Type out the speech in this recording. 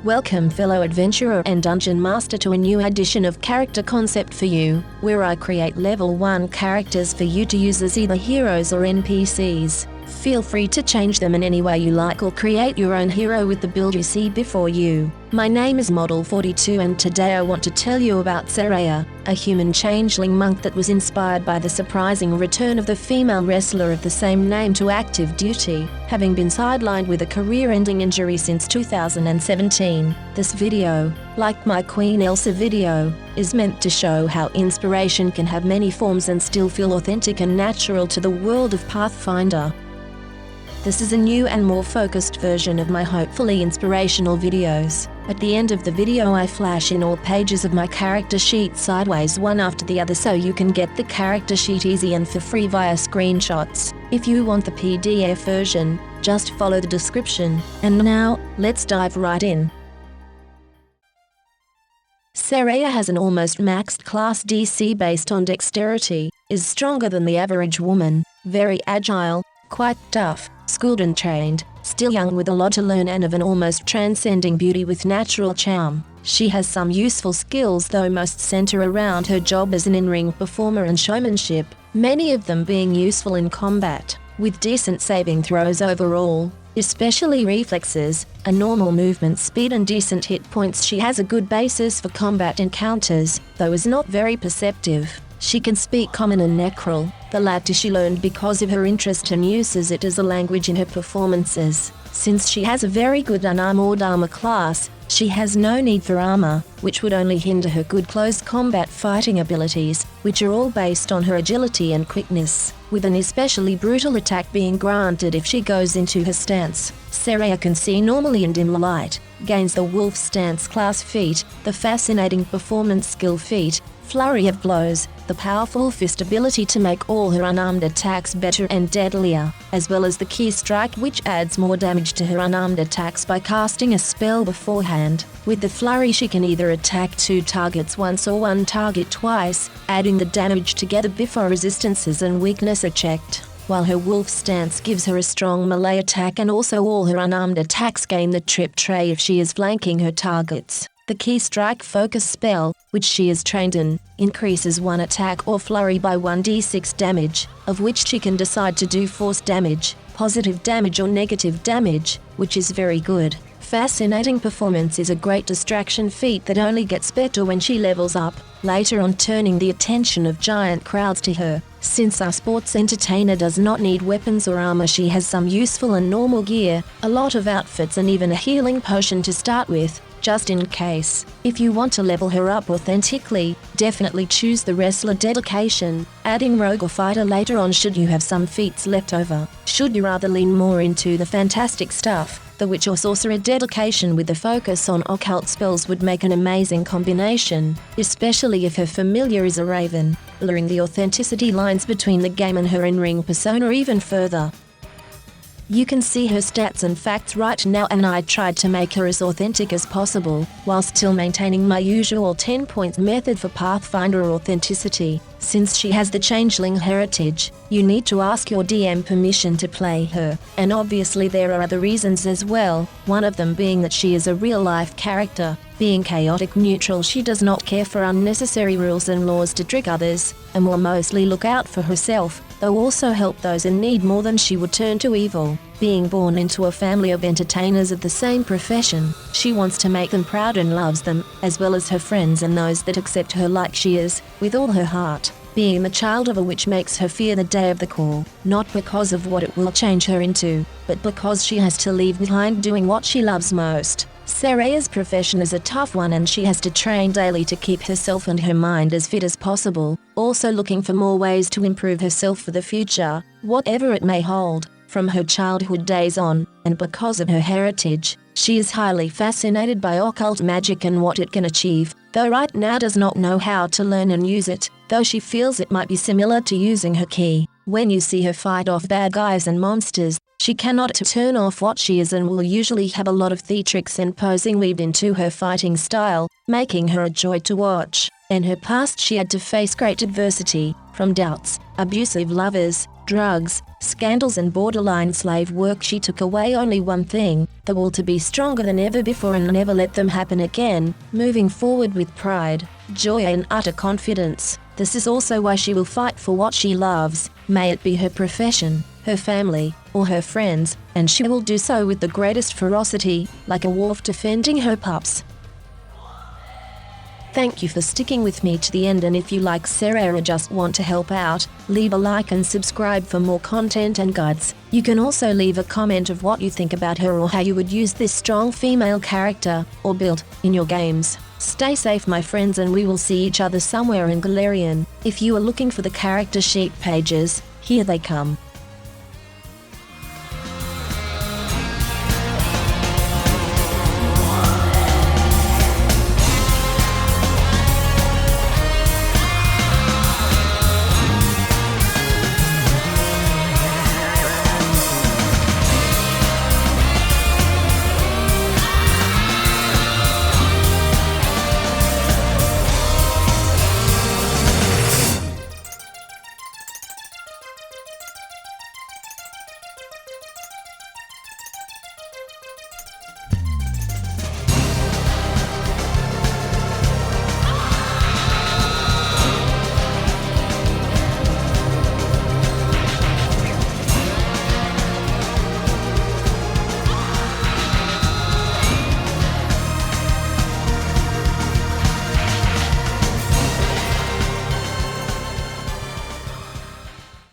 Welcome fellow adventurer and dungeon master to a new edition of Character Concept for You, where I create level 1 characters for you to use as either heroes or NPCs. Feel free to change them in any way you like or create your own hero with the build you see before you. My name is Model42 and today I want to tell you about Saraya, a human changeling monk that was inspired by the surprising return of the female wrestler of the same name to active duty, having been sidelined with a career-ending injury since 2017. This video, like my Queen Elsa video, is meant to show how inspiration can have many forms and still feel authentic and natural to the world of Pathfinder. This is a new and more focused version of my hopefully inspirational videos. At the end of the video I flash in all pages of my character sheet sideways one after the other so you can get the character sheet easy and for free via screenshots. If you want the PDF version, just follow the description. And now, let's dive right in. Saraya has an almost maxed class DC based on dexterity, is stronger than the average woman, very agile, quite tough, schooled and trained, still young with a lot to learn and of an almost transcending beauty with natural charm. She has some useful skills though most center around her job as an in-ring performer and showmanship, many of them being useful in combat, with decent saving throws overall, especially reflexes, a normal movement speed and decent hit points. She has a good basis for combat encounters, though is not very perceptive. She can speak Common and Necral, the latter she learned because of her interest and uses it as a language in her performances. Since she has a very good unarmored armor class, she has no need for armor, which would only hinder her good close combat fighting abilities, which are all based on her agility and quickness, with an especially brutal attack being granted if she goes into her stance. Saraya can see normally in dim light, gains the Wolf Stance class feat, the fascinating performance skill feat, Flurry of Blows, the powerful fist ability to make all her unarmed attacks better and deadlier, as well as the Key Strike which adds more damage to her unarmed attacks by casting a spell beforehand. With the Flurry she can either attack 2 targets once or 1 target twice, adding the damage together before resistances and weakness are checked, while her Wolf Stance gives her a strong melee attack and also all her unarmed attacks gain the trip tray if she is flanking her targets. The Key Strike focus spell, which she is trained in, increases one attack or flurry by 1d6 damage, of which she can decide to do force damage, positive damage or negative damage, which is very good. Fascinating performance is a great distraction feat that only gets better when she levels up, later on turning the attention of giant crowds to her. Since our sports entertainer does not need weapons or armor, she has some useful and normal gear, a lot of outfits and even a healing potion to start with, just in case. If you want to level her up authentically, definitely choose the Wrestler dedication, adding Rogue or Fighter later on should you have some feats left over. Should you rather lean more into the fantastic stuff, the Witch or Sorcerer dedication with a focus on occult spells would make an amazing combination, especially if her familiar is a Raven, blurring the authenticity lines between the game and her in-ring persona even further. You can see her stats and facts right now and I tried to make her as authentic as possible, while still maintaining my usual 10-point method for Pathfinder authenticity. Since she has the Changeling heritage, you need to ask your DM permission to play her, and obviously there are other reasons as well, one of them being that she is a real-life character. Being chaotic neutral, she does not care for unnecessary rules and laws to trick others, and will mostly look out for herself, though also help those in need more than she would turn to evil. Being born into a family of entertainers of the same profession, she wants to make them proud and loves them, as well as her friends and those that accept her like she is, with all her heart. Being the child of a witch makes her fear the day of the call, not because of what it will change her into, but because she has to leave behind doing what she loves most. Saraya's profession is a tough one and she has to train daily to keep herself and her mind as fit as possible, also looking for more ways to improve herself for the future, whatever it may hold. From her childhood days on, and because of her heritage, she is highly fascinated by occult magic and what it can achieve, though right now does not know how to learn and use it, though she feels it might be similar to using her ki. When you see her fight off bad guys and monsters, she cannot turn off what she is and will usually have a lot of theatrics and posing weaved into her fighting style, making her a joy to watch. In her past she had to face great adversity, from doubts, abusive lovers, drugs, scandals and borderline slave work. She took away only one thing, the will to be stronger than ever before and never let them happen again, moving forward with pride, joy and utter confidence. This is also why she will fight for what she loves, may it be her profession, her family, or her friends, and she will do so with the greatest ferocity, like a wolf defending her pups. Thank you for sticking with me to the end, and if you like Saraya or just want to help out, leave a like and subscribe for more content and guides. You can also leave a comment of what you think about her or how you would use this strong female character, or build, in your games. Stay safe my friends, and we will see each other somewhere in Galarian. If you are looking for the character sheet pages, here they come.